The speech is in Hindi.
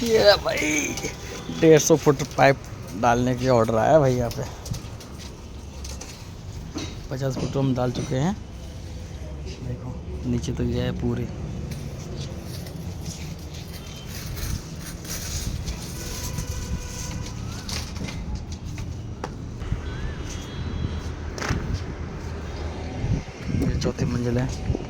ये भाई 150 फुट पाइप डालने की ऑर्डर आया भाई। यहाँ पे 50 फुट हम डाल चुके हैं। देखो नीचे तक गया है पूरी। ये चौथी मंजिल है।